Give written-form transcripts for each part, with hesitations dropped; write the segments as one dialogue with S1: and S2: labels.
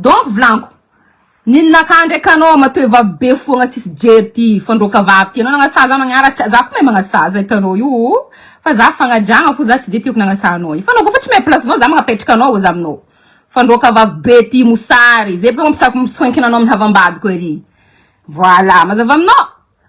S1: Donc vlanko. Nina kandre kano matoeva befo nga tis jeti fandroka vapi. No nga saza mangyara za ko may mga saza kano yu. Fa za fanga janga fu za ti deti nga sano. Fano ko fati may plus no za mga pet kano uzam no. Fandroka va beti musari. Zebra mo sa kumswenki na nom havambad ko eri. Voilà, mas avam no.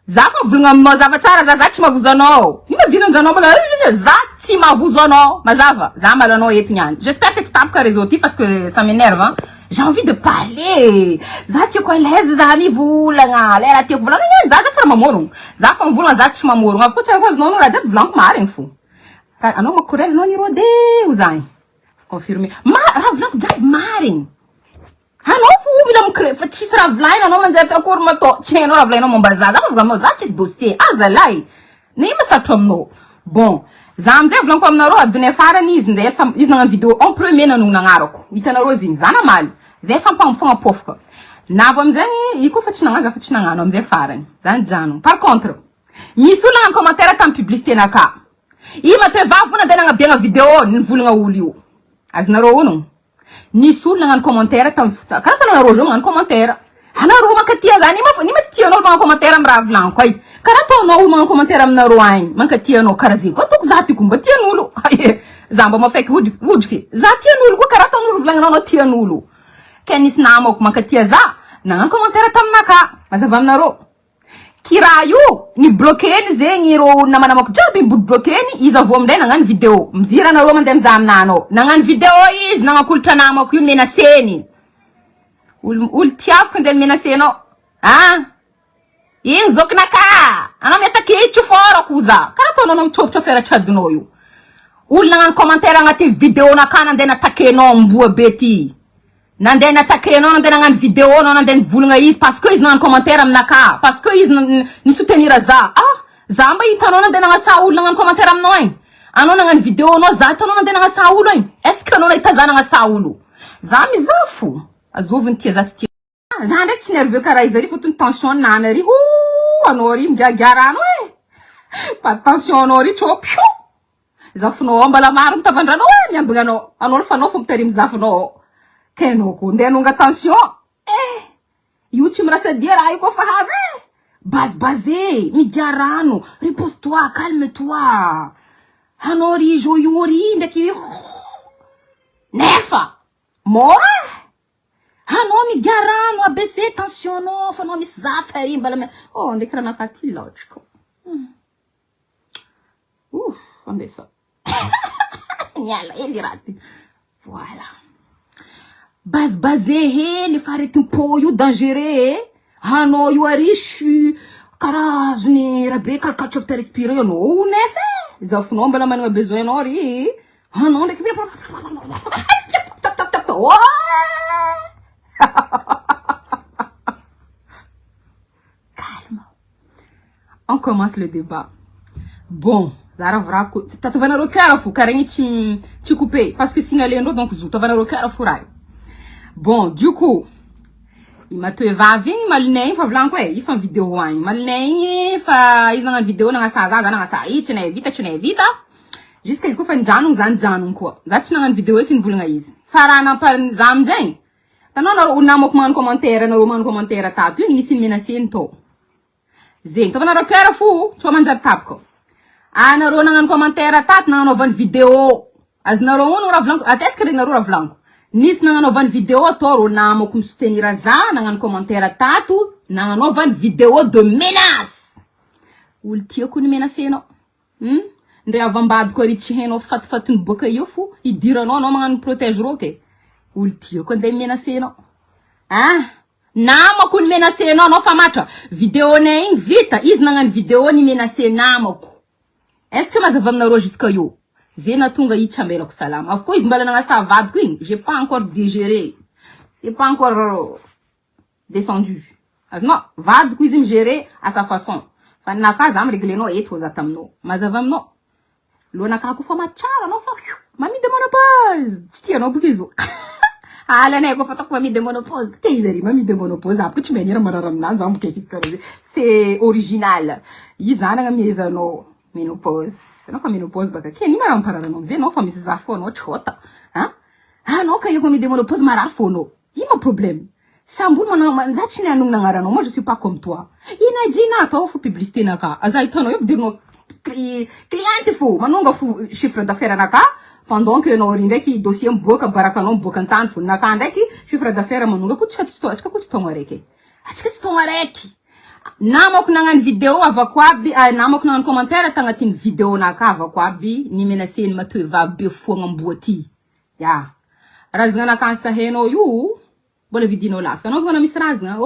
S1: Za fa vlunga mo za vatara za ti mavuzono. Ima vina za no mala za ti mavuzono. Mas ava za mala no yetu nyan. J'espère que tu tapes ka réseau parce que ça m'énerve hein. J'ai envie de parler. Zatia ko leze za mi vula nga. Lera te vula nga za za mamorong. Za fa vula za ti mamorong. Afu cha ko no ra ja blanc maren fu. Ano ma kurel no ni rode uzai. Confirme. Ma ra blanc ja maren. Ano fu bila mo kre fa ti sra vlaina no man ja ta ko ma to. Che no ra vlaina mo bazada. Ma gamo za ti dossier. Azalai. Nem ma sa tomno. Bon. Zamze vlanco am naro adune fara ni izinde essa izna video en premier na nung nangaroko. Itana rozin zana mal. Ze fa pam fanga pofka. Na vamzeni iko fatina ngaza fatina ngano amze fara. Dan janu. Par contre, mi sula en commentaire tam publicité naka. Ima te va funa dena nga bien video ni vulunga ulio. Azna ro uno. Ni sula en commentaire tam kata na rojo en commentaire. Ana roma katia zani ma ni ma tia no ma commentaire am brav lan koy. Karato no ma commentaire am na roain. Man katia no karazi. Ko tok zati kumba tia nulu. Zamba ma fek wudki. Zatia nulu ko karato nulu vlang no tia nulu. Kenis namo ko man katia za. Na commentaire tam naka. Mazavam na ro. Kirayu ni bloquer ni zengi ro na manama ko jabi bud bloquer ni iza vom de nangan video. Mzira na ro man dem zam nano. Nangan video is nanga kultana mo ko yumena seni. Tiaf kandel mena seno. Ah? Yin zok na ka. Anam yata ke chu fora kuza. Karato no nom chof chofera chaduno yu. Langan commentaire ngati video na kana ndena take no mbua beti. Nandena take no nandena ngan video no nanden vulunga is parce que is nan commentaire am naka. Parce que is ni soutenir za. Ah? Zamba itano nandena nga sa langan commentaire am noy. Ano nangan video no za tano nandena nga sa uloy. Est-ce que no na itazana nga sa ulo. Zami zafu. Azovin tia zati tia. Zanda ti nerveux kara izari fotu tension nanari. Anori mgagarano Pa tension anori chopio. Zafuno mbala marum tavandrano nyambugano. Anor fano fum terim zafuno. Keno ko ndenu nga tension. Yuti mrasa diera ay ko fahave. Basé, migarano. Repose-toi, calme-toi. Anori joyori ndeki. Nefa. Mora? Hano mi garano ABC tensiono fano mi zafari mbala oh ndekra na kati logico. Ambessa. Nyala elirati. Voilà. Basé he li fare un po' yu dangereux. Hano yu arishu karazuni rabe kalkacho ta respire yo no nefe. Zafno mbala manu besoin nori. Hano ndekra. Calme. On commence le débat. Bon, Zara Vrako, t'as venu au cœur, faut carrément te couper. Parce que sinon, elle donc, t'as venu au cœur, faut rail. Bon, du coup, il m'a tué vavin, malné, fa blanco, il fait une vidéo, malné, fa, ils ont une vidéo, dans la salle, tu n'es vite. Jusqu'à ce qu'on fasse un janung, quoi. That's not une vidéo qui ne voulait pas. Farana par zamjeng. Tanon na unamok man commentaire na roman commentaire tatu ni sin mina sento. Zeng, tavan na kera fu, so man jat tapko. Ana ro nangan commentaire tat na no van video. Az na ro uno ravlanko, ates kere na ro ravlanko. Nis nangan no van video toro na mo kum soutenir za nangan commentaire tatu nangan no van video de menace. Ultio kun menace no. Ndre avambad ko ri heno fatun boka yofu I dirano no man protege roke ultio ko ndem menace no namo kun menace no famata video ne invita is nangan video ni menace namo est-ce que mazavam na jusqu'à yo zena tunga ichambelo ko salam of course mbala nga sa vad queen j'ai pas encore digéré c'est pas encore descendu as no vad queen gérer à sa façon fa na casa am régler no eto zatamno mazavam no Lona kakufa machara no fa mami de monopause tia no bukizo ala ne ko fata ko mami de monopause teizeri mami de monopause apko chimenira mararam na zambu ke fiskare c'est original izana nga mieza no menopause no fa menopause baka ke ni maram parara no ze no fa misiza fo no chota no ka yuko mi de monopause marafo no Ino problème? Samboul manzatchi na nung nangarano, moi je suis pas comme toi. Inajina to fu publicité naka. Azaitono yob dirno cliente fu, manonga fu chiffre d'affaires naka. Pendant que no rindeki dossier mboka barakanon mboka ntanfu naka ndeki chiffre d'affaires manonga kuchatisto, achika kuchitongareke. Achika chitongareke. Namo kunangan video avakwabi, namo kunangan commentaire tangatin video naka avakwabi, ni menaseni matwe va befu ngamboti. Ya. Razgana kansa heno yu. Bola vidino lafi. Ano vona misrazna.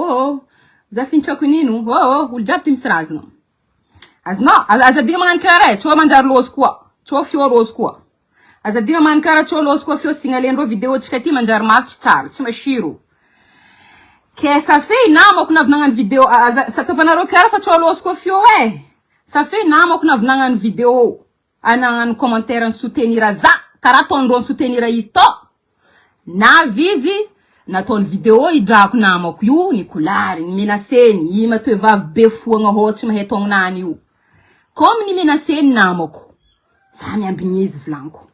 S1: Zafincha kuninu. Uljabti misrazna. Azna, azadima man kare, cho manjar los kwa. Cho fio los kwa. Azadima man kare cho los kwa fio singalendo video chikati manjar match char, chima shiru. Ke sa fe namo kuna vnangan video, sa topanaro kare fa cho los kwa fio Sa fe namo kuna vnangan video, anangan commentaire soutenir za, karaton ron soutenir ito. Na vizi, na ton video idrak namok yu ni kulari ni menaseni yima to va befu nga hoti mahetong nani yu comme ni menaseni namok sa mi ambinyezi flanco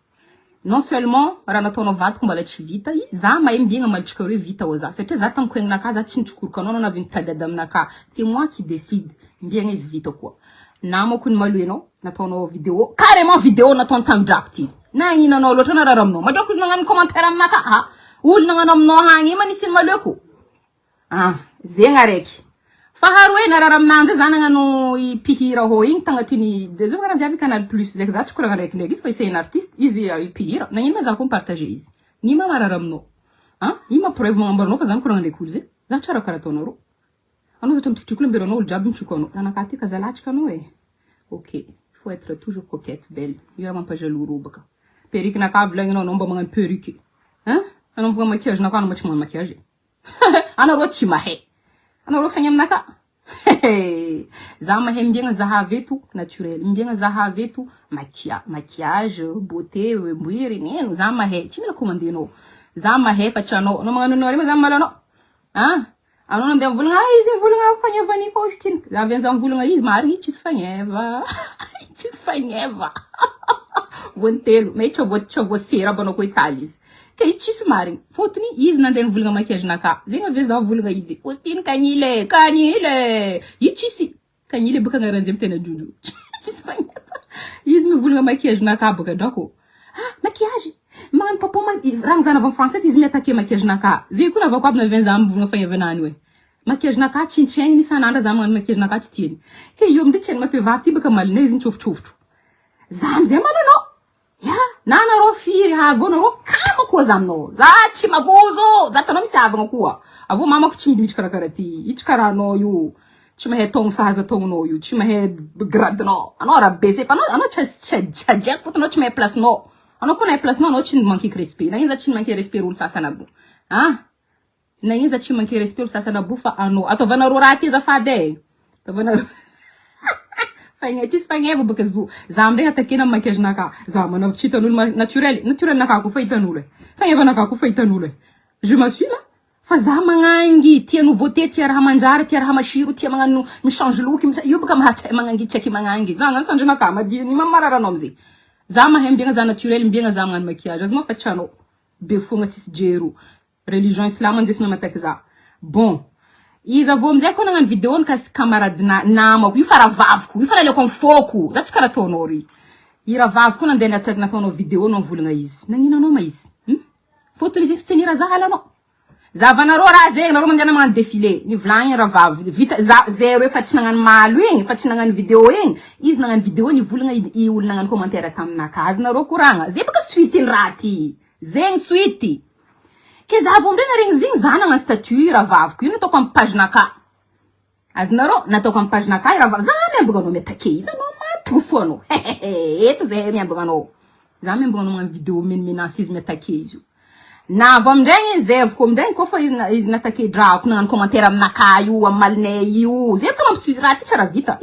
S1: non seulement rana tono vat kumbala chivita yi za ma imbinga malchikore vita oza c'était za tan kweng na kaza chinchukur kono na vintada dam naka c'est moi qui décide mbinga is vita quoi namok kun malueno na tono video carrément video na ton tam drakti na ina no lotona raramno ma dokuz ngan commentaire am naka ha ul nanganam no hangi manisin maloko zengareki faharwe nararam nande zanangano I pihira hoing tangatini dezogaram jabi canal plus exact kura ngareki legis foi ser un artiste izi I pihira na ima za compartager izi nima mararam no ima preuve mambar no kazam kura ngande kulze za chara karatonoro anu zatam tikukule mbero no jabi mchukono na nakati kazalachka no OK faut être toujours coquette belle yama pa jalouro baka perruque na kabla no nomba mangan perruque Ano vou maquiagem na qual não vou te mandar maquiagem. Ano vou te Mahay. Ano vou fazer naka. Zama hembinga zahavetu naturel. Mbinga zahavetu maquiagem, beauté, buiri neno zama he. Chimela comandino. Zama he pachano. No mangano no rima zama lano. Ano não deu vulunga. Izi vulunga fanya vani postin. Zaven zam vulunga is Marghe tisfanheva. Tisfanheva. Vontelo. Meio vou ser abono coitalis. Que chis maring foto ni is na den vulga maquiagem naka zinga vez a vulga izi otin kanile yi chisi kanile buka ngaranzem tena juju chis fanya is me vulga maquiagem naka buka dako maquiagem man papo man rangzana van français is me attaquer maquiagem naka zi kuna va kwab na venza am vulga fanya venani we maquiagem naka chinchen ni sananda zaman maquiagem naka titini ke yom de chen ma pe vati buka mal nezin chof zam de malano ya nana ro firi ha vono ro kama ko zamno zati mabuzo zata no misava ngkuwa avo mama ku chimbi chikarakarati ichikara no yu chima he tong saza tong no yu chima he grad no anora bese pa no ano cha jack foto no chima plus no ano kuna plus no chin manki crispi na inza chin manki respiro ul sasa na bu na inza chin manki respiro sasa na bufa ano ato vana ro rati za fade to vana Fanya tisfanheva porque zambe atakina maquiagem naka zama na chita nul naturel naka ku feita nule fanheva naka ku feita nule je me suis là fazama ngangi tia no voter tia ramanjara tia ramashiru tia manganu me change look eu buka mahata mangangi cheki mangangi zanga sanje naka madi ni mamarara nomzi zama hembinga za naturel mbinga zama ngan maquiagem zama fachano befunga sisjeru religião islama ndesno matakza bon Isa vou dizer quando eu video no cas camarada na mo eu fara vavco eu fara ele com foco já te cara tonori ira vavco quando andei na tono video não vou lá isso nangina não mais foto eles soutenir a zahala no zava na rora ze na roma ndana man défilé ni vlan ira vav vita zero fatina ngan maluing fatina ngan video is ngan video ni vula ngai ul ngan commentaire tam na casa na ro kuranga ze baka suite rati zen suite que zavam de na ringzing zana na statue ravav que eu não tô com página cá as naro na tô com página cá ravav zame buga no metake za no matu fono eto ze me buga no zame buga no video men asis metake na vom den zev kom den ko foi na take drag na commentaire na caio a malneio ze pas me suivre ti chara vita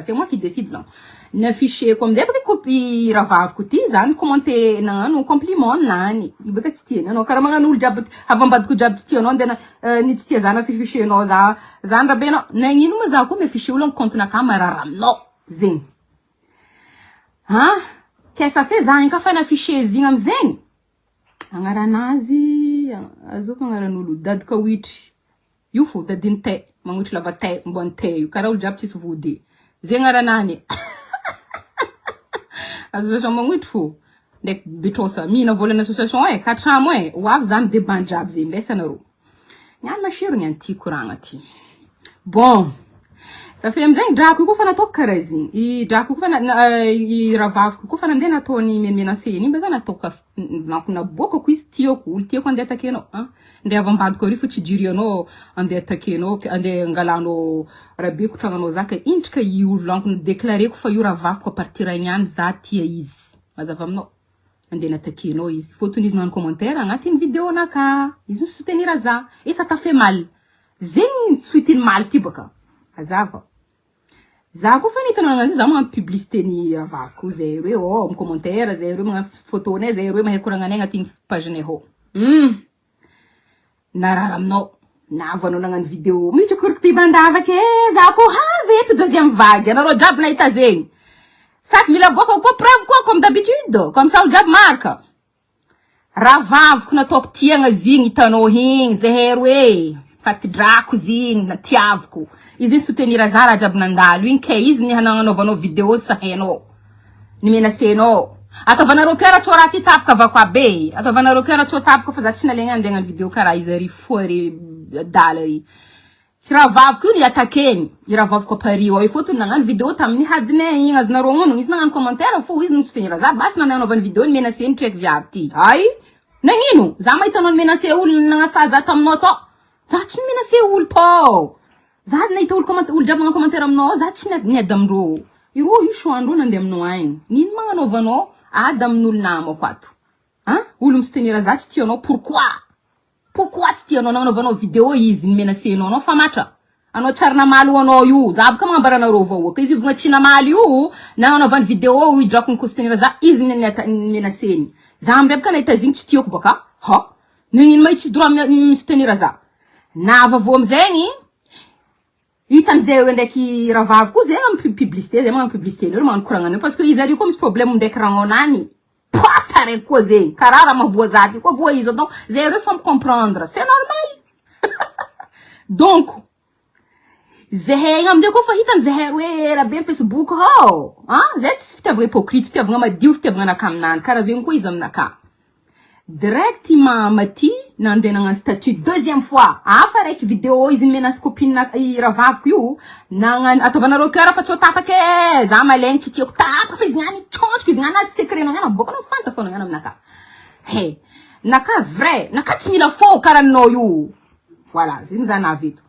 S1: c'est moi qui décide là na fichier comme des porque copie ravav kutizan commenter na no compliment nani ibuka titina no karama no jab havam bad ku jab titina ndena ni titina na fichier no za zanda beno na nginu maza ko me fichier ulon conto na câmera ram no zen que essa fez a enca foi na fichierzinho am zen angaranazi Zatia, azoko agnaran'olo dady kawitry. Io fo dadiny te, magnitry lava te, mbony te io, karaha olo jiaby tsisy vody. Zay agnaranany. Association magnitry fo. Ndek bitrosa, mina volana association 4 ans ho avy zany débat jiaby zay ndesanareo. Niany mashiro niany ty koragna ty. Bon. Ça fait amzay drako ko fa nataoko karaha ziny. I drako ko fa i ravaviko ko fa nandeha nataony menase iny mbaka nataoko na bokako izy tiako, olo tiako andeha atakenao, andeha avy ambadiko ary fa tsy jirianao andeha atakenao, andeha angalanao rabeko tragnanao zaka intrika i olo lanko déclareko fa io ravaviko a partir niany za tia izy. Mazava aminao. Andeha natakenao izy. Fotony izy nagno commentaire agnatin'ny vidéo naka. Izy soutenir za. Et ça t'a fait mal. Zegny soutenir mal ty baka. Azava. Za ko fa nitana za mga publicité ni ravaviko zay hoe am commentaire zay hoe mga photo ne zay hoe mahekoragnanay agnatin'ny page ne ho. Narara aminao. Navanao nagnano vidéo. Mitsy koriko ty bandavaka za ko veto deuxième vague. Anareo jiaby nahita zegny. Sak mila boka ko preuve ko comme d'habitude. Comme ça olo jiaby marka. Ravaviko nataoko tiagna zigny hitanao higny zay hoe fatidrako zigny na tiaviko. Izy soutenir azara jiaby nandalo igny ke izy ni hananaovanao vidéo sa hainao. Ni menasenao. Ataovanareo kera tsô raha ty tapaka avako abe. Ataovanareo kera tsô tapaka fa za tsy nalegna andeha hagnano vidéo karaha izy ary fo ary dala ary. Ravaviko io ni atakeny. I ravaviko Paris oi fotony nagnano vidéo tamin'ny hadiny igny azonareo ngono izy nagnano commentaire fo izy soutenir azara basi nananaovany vidéo ni menaseny traiky viavy ty. Ay. Nagnino? Za mahitanao ni menase olo nagnasa za taminao to. Za tsy menase olo to. Za nahita olo olo jiaby nagnano commentaire aminao za tsy niady amindreo. Iro io shoandro nandeha aminao agny. Nino magnanaovanao ady amin'olo namako ato? Olo misoutenir za tsy tianao pourquoi? Pourquoi tsy tianao nagnanaovanao vidéo izy ny menasenao anao fa matra? Anao tsara namaly anao io. Za baka magnabaranareo vahoaka. Izy vogna tsy namaly io nagnanaovany vidéo hidrako ny soutenir za izy ny menaseny. Za ambebaka nahita zigny tsy tiako baka. Ha? Nino may tsy droit misoutenir za? Navavo amzegny hitan'izay hoe ndraiky ravaviko zay amin'ny publicité zay magnano publicité lero magnano koragnana parce que izy ary koa misy problème ndraiky ragnonany pasa raiky koa zay karaha raha mahavoa zaty koa voa izy donc zay reo fa comprendre c'est normal. Donc zahay amindray koa fa hitany zahay hoe raha be Facebook ho zay tsy fitiavagna hypocrite fitiavagna madio fitiavagna anaka aminany karaha zegny koa izy aminaka. Directement mati nandeha nagnano statut deuxième fois afa raiky vidéo izy menace copine i ravaviko io nagnano ataovanareo kera fa tsô tapaka za malegny tsy tiako tapaka fa izy ngany tsontsoko izy ngany anaty secret nao ngana boka nao fanta fô nagnano aminaka. Hey, naka vrai naka tsy mila faux karaha anao io. Voilà, zigny za naveto.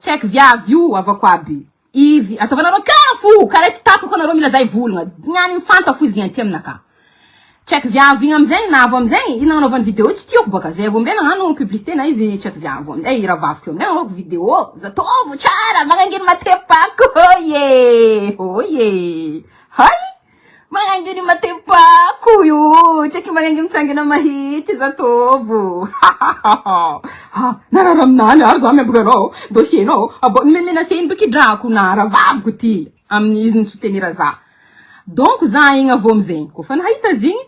S1: Check viavy io avako aby. Ivy ataovanareo kera fo karaha tsy tapaka anareo mila zay volagna. Ngany mifanta fo izy ngany ty aminaka. Check viavy igny amzay navo amzay ina nanovany vidéo tsy tiako baka zay avy nagnano publicité na izy check viavy amzay ravaviko amzay nagnano vidéo zatovo tsara magnanginy matepako oye hay magnanginy matepako io check magnanginy mitsangina mahitsy zatovo narara aminany ary za miabokanao dossiernao abo menaseny beky drako na ravaviko ty amin'ny izy ny soutenir za. Donc za igny avy amzay ko fa nahita zigny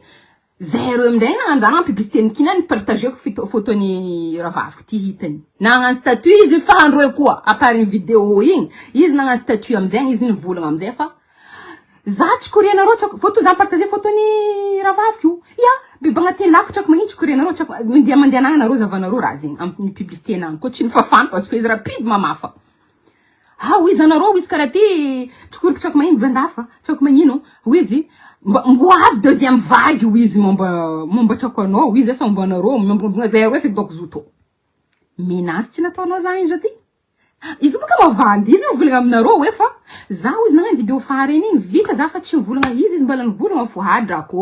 S1: zero amdray nagnano publicité nikina ni partageko photony ravaviko ty hitany. Nagnano statut izy fa androe koa à part une vidéo igny izy nagnano statut amzay izy nivolagna amzay fa za tsy koreanareo tsako photo za partager photony ravaviko io. Ya biby agnatin'ny lako tsako magnitsy koreanareo tsako mandeha nagnanareo zavanareo raha zegny amin'ny publicité nagny ko tsy nifafana parce que izy rapide mamafa. Izy anareo izy karaha ty tsikoriky tsako magnino bandafa tsako magnino izy mbo avy deuxième vague izy momba tsako anao izy asa momba anareo momba zay hoe feky doko zoto menace tsy nataonao za izy ty izy boka mavandy izy mivolagna aminareo hoe fa za izy nagnano vidéo farany igny vita za fa tsy mivolagna izy mbala nivolagna fo hadrako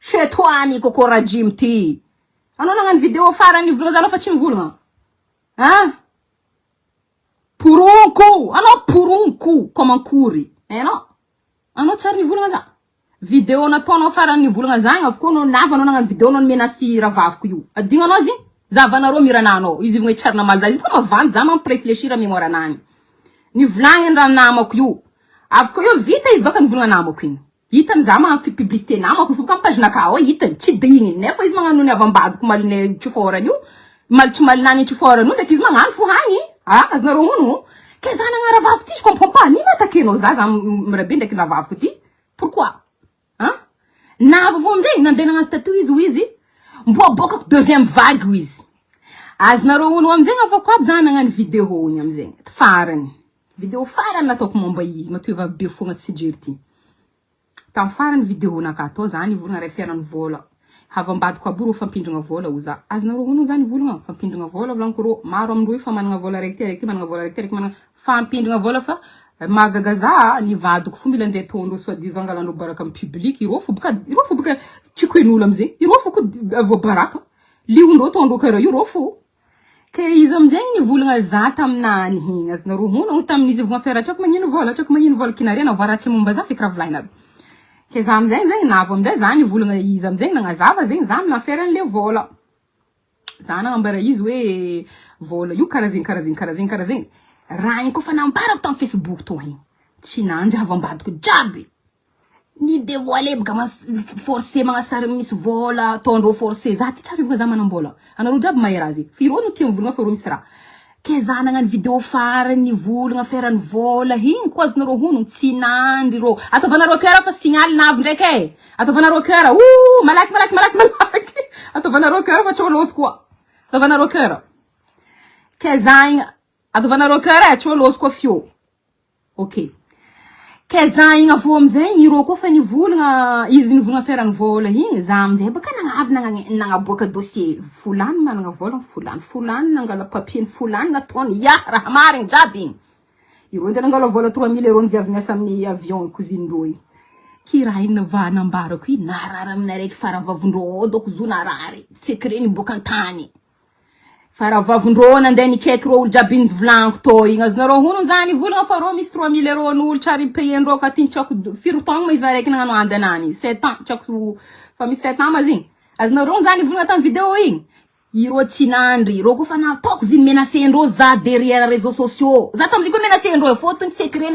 S1: chez toi ni koko rajim ty anao nagnano vidéo farany nivolagna za anao fa tsy mivolagna Purunku, ano purunku comme ankoury. Non. Ano tsara nivolagna za. Vidéo nataonao farany nivolagna za avy koa no navanao nagnano vidéo no menasy ravaviko io. Adigno anao zigny zavanareo mirananao. Izy vogna tsara namaly za izy koa mavandy za mampiréfléchir mémoire anany. Nivolagny raha namako io. Avy koa io vita izy baka nivolagna namako igny. Hitany za mga publicité namako fo kam page nakao hitany tsy digny nefa izy magnano ny avambadiko malne tsifora io mal tsy malnani tsifora no ndraiky izy magnano fo hagny aznareo hono ke za nagnara vavy ty je comprends pas nino attaquenao za mirabe ndraiky navaviko ty pourquoi navo vo amizay nandeha nagnano statut izy ho izy mbo bokako deuxième vague ho izy aznareo hono amizay avako aby za nagnano vidéo igny amizay farany vidéo farany nataoko momba izy matoe vabe fogna tsy jery ty tam farany vidéo nakato zany volagna referany vola havambadiko aboro fampindrigna vola o za aznareo hono zany volagna fampindrigna vola volanko ro maro amindroy fa managna vola raiky managna vola raiky managna fampindrigna vola fa magagaza ni vadiko fo mila ndeha tondro soi-disant ngalandro baraka am public iro fo boka tsy koin'olo amizay iro fo ko vo baraka liondro tondro karaha iro fo ke izy amizay ni volagna za taminany higny aznareo hono tamin'izy vogna affaire tsako magnino vola kinarena voaratsy momba za fikra volaina ke za amizay zegny navo amizay zany volagna izy amizay nagnazava zegny za amina affaire an'le vola za nagnambara izy hoe vola io karazegny raha igny kofa nambarako tam Facebook to igny tsy nandry havambadiko jiaby ni dévoiler baka forcé magnasary misy vola tondro forcé za ty tsara za manambola anareo jiaby mahay raha zegny firo no tia volagna fa ro misy raha ke za nagnano vidéo farany volagna affaire ny vola igny ko azonareo hono tsy nandry ro ataovanareo cœur fa signal navy ndraiky ataovanareo cœur malaky ataovanareo cœur fa tsolosy koa ataovanareo cœur ke za igny ataovanareo cœur tsolosy koa fio ok ke za igny avô amizay iro koa fa nivolagna izy nivolagna affaire ny vola igny za amizay baka nagnavy nagnaboaka dossier fulany managna vola fulany nangala papier fulany nataony raha marigny jiaby igny iro nde nangala vola 3000 € niviavy miasa amin'ny avion cousine-ndreo igny ki raha igny va nambarako i narary aminaraiky faravavondreo doko zo narary secret ni boka antany faravavondreo nandeha nikaiky ro olo jiaby nivolaniko to igny azonareo hono zany volagna fa ro misy 3000 € n'olo tsary payendreo ka ty tsako firy taogno ma izy araiky nagnano andy anany 7 ans tsako fa misy 7 ans ma zigny azonareo zany volagna tam vidéo igny iro tsy nandry iro kofa nataoko ziny menacendreo za derrière réseaux sociaux za tamizay koa menacendreo fotony secret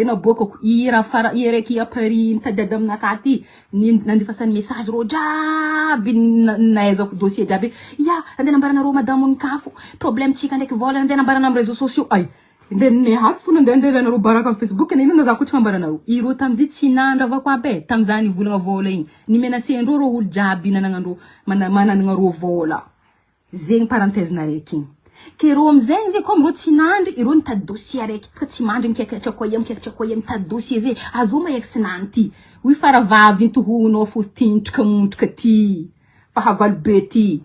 S1: nabokako ira fara iraiky apari mitady aminaka ty nandefasany message ro jiaby naezako dossier jiaby andeha nambaranareo madame Monikafo problème tsika ndraiky vola andeha nambarana am réseaux sociaux nde nehafi fo nandeha lanareo baraka am Facebook nino za ko tsy nambaranareo iro tamizay tsy nandry avako aby tamizany volagna vola igny ni menacendreo ro olo jiaby nananandro mananagna ro vola zegny parenthèse naraiky igny ke ro amizay zay comme ro tsy nandry iro nitady dossier araiky ka tsy mandry mikaiky tsakoia mitady dossier zay azo ma ex-nany ty wi faravavy tohonao fo tintrika montrika ty fa havalo be ty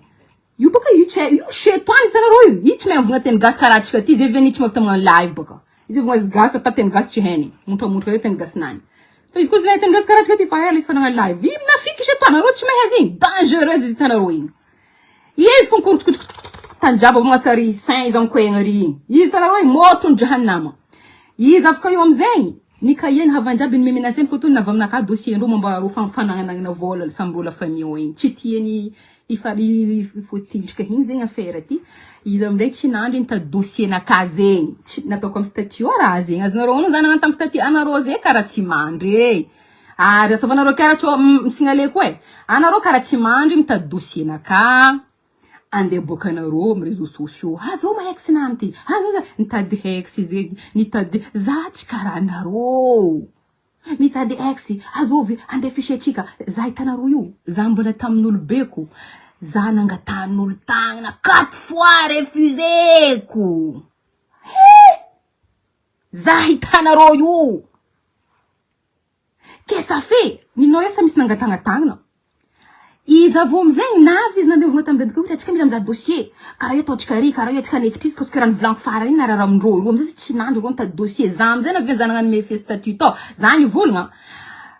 S1: io baka io chetouane tanareo io tsy mahavogna teny gasy karatsika ty zay veny tsy mavita magnano live baka izy vogna gasy ata teny gasy tsy hainy montramontrika zay teny gasy nany fa izy koa zay teny gasy karatsika ty fa ela izy fa nagnano live io nafiky chetouane ro tsy mahay zigny dangereuse izy tanareo igny izy fo nkorotikotrikotriko tanjaba magnasary sain izy ankoegna ry igny izy tanareo igny motro ny jahannama izy afaka io amizay ni kayeny havanjaby ny memenaceny fotony navy aminaka dossier ndro momba ro fananagna vola samby olo famille igny tsy tiany ifari fotintrika igny zegny affaire ty izy amizay tsy nandry nitady dossier naka zegny nataoko am statut raha zegny azonareo hono zany nagnano tam statut anareo zay karaha tsy mandry ary ataovanareo karaha tsy misignaleko anareo karaha tsy mandry mitady dossier naka andeha bokanareo am réseaux sociaux azo ma ex nany ty nitady ex zegny nitady za tsy karaha anareo nitady ex azovy andeha fichetrika za hitanareo io za mbola tamin'olo beko za nangatan'olo tagnana 4 fois refuseko za hitanareo io ke ça fait ninao esa misy nangatagna tagnana izy avô amizay navy izy nandeha vogna tamin'ny dadiko atsika mila mizaha dossier karaha io ataotsika ry karaha io atsika nekitrisy parce que raha nivolaniko farany iny narara amindreo iro amizay tsy nandry ro nitady dossier za amizay navy za nagnano mefe statut to za nivolagna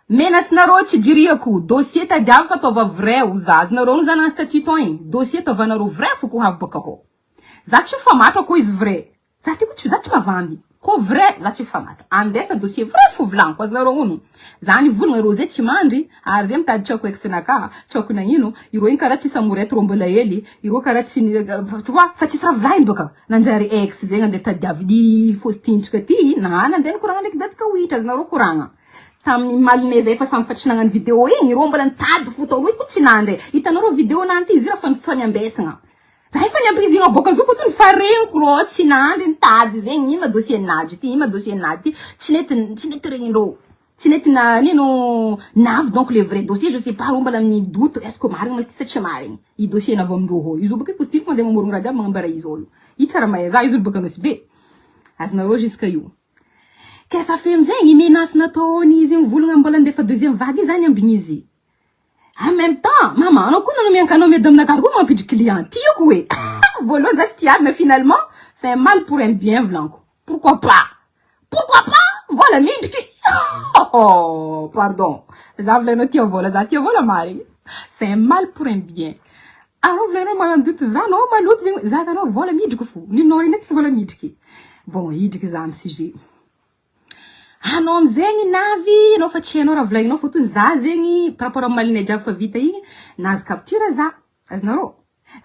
S1: menacinareo tsy jiriako dossier tadiavy fa ataova vrai o za azinareo no za nagnano statut to igny dossier ataovanareo vrai fo ko havy baka ho za tsy famatra ko izy vrai za tsy mavandy ko vrai za tsy famatra andesa dossier vrai fo volaniko azinareo hono za nivolagna ro zay tsy mandry ary zay mitady tsako ex naka tsako na ino iro igny karaha tsisy amorety ro mbola hely iro karaha tsy tu vois fa tsisy raha volainy baka nanjary ex zegny andeha tadiavy fosy tintrika ty na nandeha nikoragna ndraiky dadika witra azinareo koragna tamin'ny malinay zay fa samy fatrina nagnano vidéo igny rô mbola nitady foto roy ko tsy nandry hitanao rô vidéo nanty izy raha fanyambesagna zahay fanyambezigna boka zo ko tony fareniko rô tsy nandry nitady zegny ino ma dossier nazy ty ino ma dossier nazy ty tsy nety regninrô tsy nety na nino navy donc le vrai dossier je sais pas rô mbola midoto est-ce que marigny mas ty satria marigny i dossier navy amindrô hô izy boka positif mandeha mamorogno raha jiaby magnambara izy io i tsara mahay za izy boka nosy be azonarô jusque io que ça fait amizay i menace nataony izy mivolagna mbola andefa deuxième vague zany ambiny izy en même temps maman anao koa nanamiankanao miady aminakahy koa mampidry client tiako hoe voalohany za sy tiady mais finalement c'est un mal pour un bien vlanko pourquoi pas voilà midriky oh pardon za volanao tia vola za tia vola marigny c'est un mal pour un bien anao volanao manandoto za anao maloto zegny za tanao vola midriky fo ninao reny tsy vola midriky bon idriky za amy sujet anao amizegny navy anao fa tsy hainao raha volagninao fotony za zegny par rapport amy malinay jiaby fa vita igny nazy capture za azonarô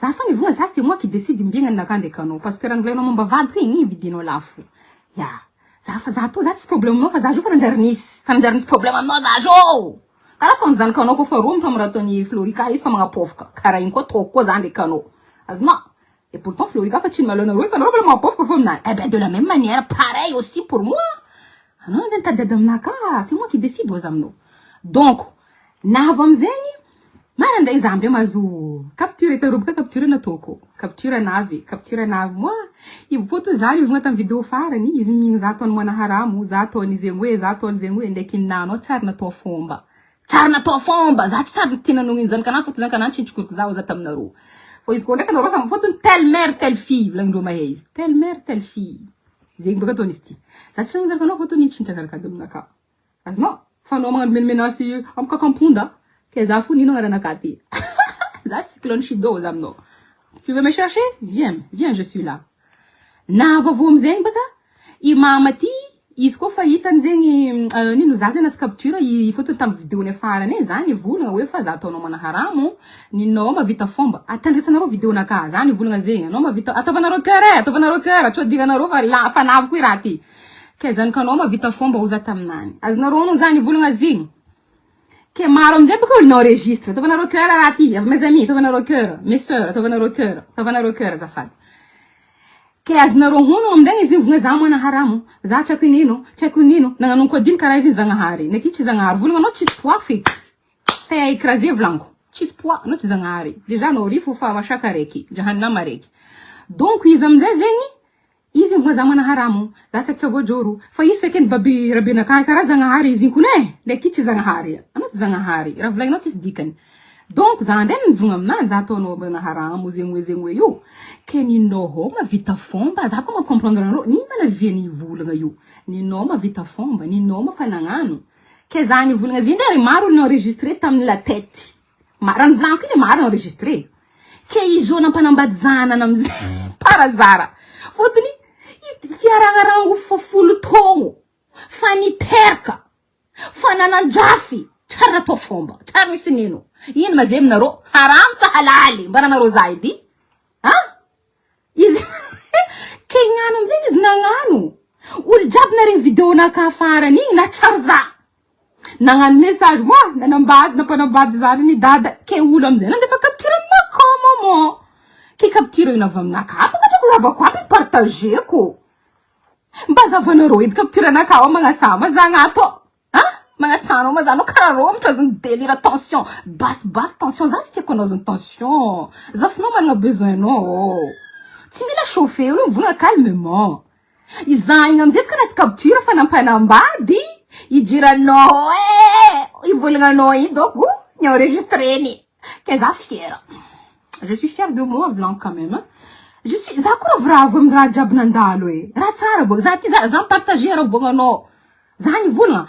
S1: za fa nivogna za c'est moi qui décide mbiagna ninakah ndraiky anao parce que raha volagninao momba vadiko igny vidinao lafo ya za to za tsy problème aminao fa za zo fa nanjary nisy problème aminao za zo karaha ataony zanaka anao koa fa roa mitra amiraha ataony Florika izy fa magnapofoka karaha igny koa ataoko koa za ndraiky anao azonao et pourtant Florika fa tsy malona roa fa anao mbola magnapofoka fa aminahy eh ben de la même manière pareil aussi pour moi non den tadady aminaka c'est moi qui décide aux aminao donc navy amizegny marandray zamby mazo capture itaroboka capture nataoko capture navy moi ivoto zany ivogna tam vidéo farany izy migny za ataony manaharamo za ataony zegny hoe ndraiky ninanao tsary natao fomba za tsy tsary tinanao iny zany kana foto zany kana tsintsikoriko za taminarô fo izy koa ndraiky anarô samy fotony telle mère telle fille volagninrô Mahay izy telle mère telle fille zegny baka ataony izy ty za tsy nanjaka anao fotony itsintrakarakady aminaka azonao fa anao magnano menace amkakampondà que za fou nino ngaranaka ty za cyclone chido za aminao tu veux me chercher viens je suis là na vavo amizegny baka i mama ty izy koa fa hitany zegny nino za zegny nasy capture i fotony tamy vidéony farany zany volagna hoe fa za ataonao manaharamo ninao mavita fomba atandrisanarô vidéonaka zany volagna zegny anao mavita ataovanarô cœur tsy diganarô fa navy koa raha ty que zany kanao mavita fomba oza taminany azonarô no zany volagna zegny que maro amizay baka olo enregistre ataovanarô cœur raha ty avy mes amis ataovanarô cœur mes sœurs ataovanarô cœur azafady que azonarô hono amindregny izy vogna za manaharamo za tsy haiko nino nagnano kodiny karaha izy zagnahary naky tsy zagnahary volagna anao tsisy poids feky te écraser vlanko tsisy poids anao tsy zagnahary déjà anao rifo fa mashaka araiky jahanama araiky donc izy amizay zegny izy vogna za manaharamo za tsy voajoro fa izy fekeny baby rabenakahy karaha zagnahary izy inkone ndraiky tsy zagnahary anao tsy zagnahary raha volagninao tsisy dikany donc za ndray nivogna aminany za ataonao manaharamo zegny hoe io ke ninao ho mavita fomba za fa macomprendre anarô nino manaviany volagna io ninao mavita fomba ninao mafanagnano ke za ny volagna zy ndray maro ny enregistré tamin'ny la tête raha ny vlanko iny maro enregistré ke izy io nampanambady zanana amizay parazara fotony fiaragnarango fa folo taogno fa niteraka fa nanandrafy tsary natao fomba tsary misy nino ino ma zay aminarô haram sa halaly mbaranarô za edy izy ke gnano amizay izy nagnano olo jiaby naregny vidéonaka farany igny na tsary za nagnano message moa nampanambady zany ny dada ke olo amizay nandefa capture aminaka maman ke capture ino avy aminaka baka zavako aby partageko mba zavanarô edy capture anaka magnasama zagnato magnasana mazano karaha rô mitrazony délire tension basse tension za tsy tiako anao zany tension zafinao managna besoinnao tsy mila chauffer olo mivona calmement izahigna amizay baka nasy capture fa nampanambady ijiranao ivolagnanao iny donc nienregistreny ke za fière je suis fière de moi blanc quand même za koa ravoravo amy raha jiaby nandalo raha tsara bo za ty za mipartager raha vognanao za nivolagna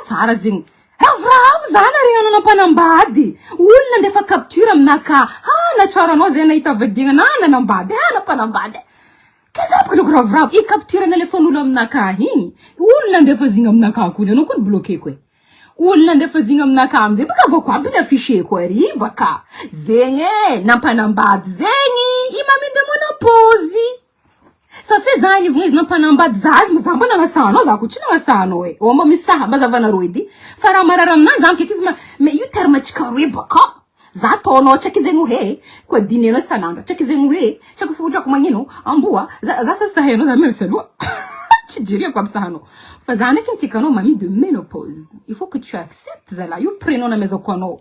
S1: tsara zegny ravoravo za naregnanao nampanambady olo nandefa capture aminaka natsara anao zay nahita vadiagna nanambady nampanambady ke za baka loko ravoravo i capture na le fon'olo aminaka igny olo nandefa zigny aminaka kony anao koa ny bloqueko olo nandefa zigny aminaka amizay baka avako aby ny afficheko ary baka zegny nampanambady zegny i maminde monopozy sa fait zany ivogna izy nampanambady zazy ma zamba nangasanao za ko tsy nangasanao e o mba misaha bazavana edy fa raha marara aminanjy zany keky izy mais io terme tsika roe baka za taonao tsaka zegny hoe ko dinenao sanandra tsaka zegny hoe tsaka fotrako magnino amboa za sasahenao za même saloa tsy diria quoi sahanao fa za ndraiky ntikanao mamie de ménopause il faut que tu acceptes zala io prénom na mezako anao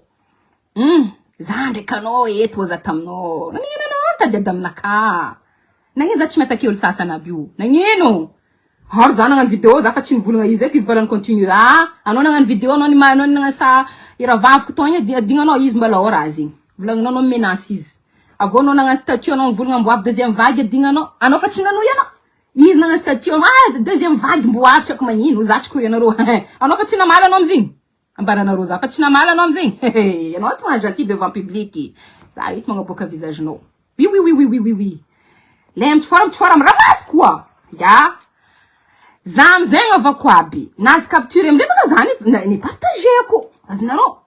S1: za ndraikanao eto za taminao nagnino tadiady aminaka nagnino za tsy mataky olo sasana aby io nagnino har za nagnano vidéo za fa tsy nivolagna izy eky izy mbola continue anao nagnano vidéo anao nagnano sa ira vaviko to igny adignanao izy mbola ora zegny volagninao anao menace izy avô anao nagnano statut anao nivolagna mbo avy deuxième vague adignanao anao fa tsy nanoy anao izy nagnano statut deuxième vague mbo avy tsako magnino za tsy koy anarô anao fa tsy namala anao amizigny ambaranarô za fa tsy namala anao amizigny anao tsy mahajaty devant public za eto magnaboaka visagenao oui le mitfora ramasy koa ya za amizay avako aby nazy capture amindray baka zany ni partageko azinarô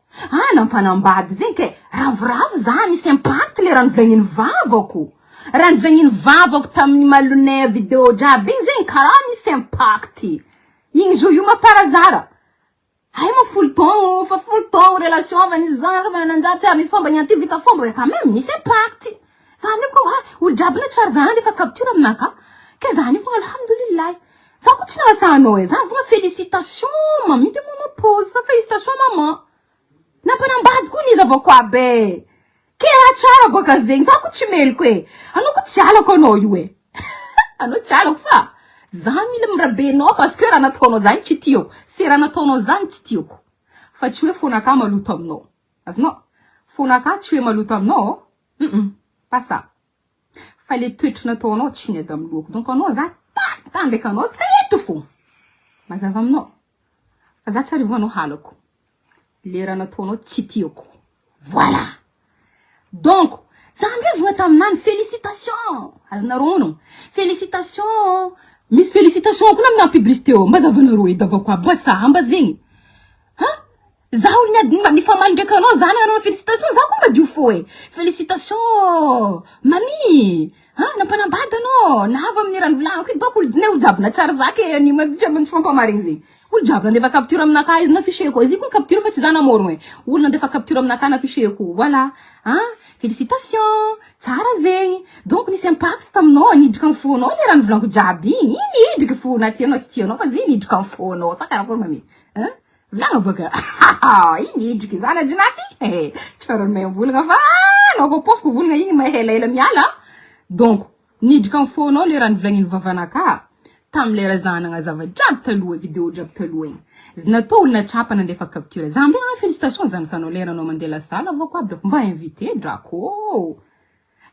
S1: nampanambady zegny ke ravoravo zany nisy impact le raha nivegniny vavako raha nivegniny vavako tamin'ny malonay vidéo jiaby igny zegny karaha nisy impact igny zo io maparazara ay ma folo taogno relation avany zany fa nanjary tsara nisy fomba nyanty vita fomba quand même nisy impact zany ko olo jiaby na tsara zany efa capture aminaka ke zany fogna alhamdulillah za ko tsy nahasanao za fogna félicitations mamie de ménopause sa félicitations maman nampanambady koa nizy avako aby ke raha tsara boka zegny za ko tsy meliko anao ko tsy alako anao io anao tsy alako fa za mila mirabenao parce que raha nataonao zany tsy tiako se raha nataonao zany tsy tiako fa tsy hoe fonaka maloto aminao azonao fonaka tsy hoe maloto aminao pas ça fa le toetra nataonao tsy niady amin'ny loko donc anao za ndraiky anao teto fo mazava aminao fa za tsy arivanao halako le raha nataonao tsy tiako voilà donc za amindray vogna taminany félicitations azonarô félicitations misy félicitations koa namina publicité o mbazavanarô edy avako aby sahamba zegny za olo niady nifamaly ndraiky anao za nagnanao félicitations za koa madio fo félicitations mamie nampanambady anao nahava amin'ny rano volaniko donc olo dine olo jiaby na tsara zake tsy fampamarigny zegny olo jiaby nandefa capture aminaka izy naficheko izy koa capture fa tsy za namorogno olo nandefa capture aminaka naficheko voilà félicitations tsara zegny donc nisy impact taminao nidriky amin'ny fonao le rano volaniko jiaby igny nidriky fona tianao tsy tianao fa zay nidriky amin'ny fonao sa karakory mamie volagna boka nidriky zana jinaky tsy farany volagna fa anao ko pofoko volagna igny mahelaela miala donc nidriky amin'ny fonao le raha nivolagnin'ny vavanaka tam'lera zanagna zava jiaby taloha vidéo jiaby taloha igny natao olo natrapa nandefa capture za ambe félicitations zanakanao lera anao mandeha la salle avako aby mba invité drako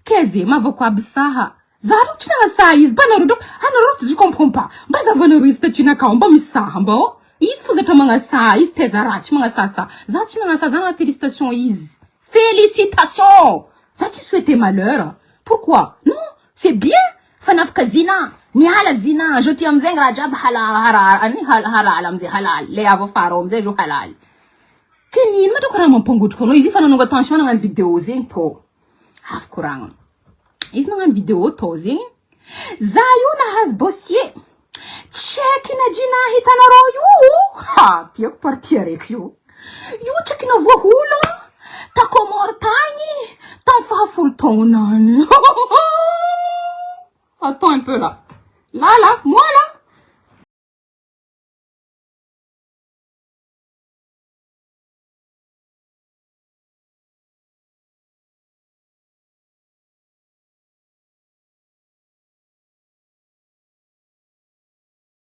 S1: keze mavako aby saha zaro tsy nagasa izy ba anarô tsy comprends pas mba zavanarô izy statut-nakao mba misaha mba izy fo zatra magnasa izy teza raha tsy magnasasa za tsy nagnasa za félicitations izy félicitations za tsy souhaiter malheur pourquoi non c'est bien fanafaka zina niala zina joti amzay raha jiaby halal amzay halal le avo faro amzay jo halal kenino ma toko raha mampangotroko anao izy fa nanonga attention nagnano vidéo zegny to afaka ragna izy nagnano vidéo to zegny za io nahazo dossier check na jina hitanarô io tiako parti araiky io check na voahola takomor tagny tamin'ny fahafolo taonany attends un peu là moi là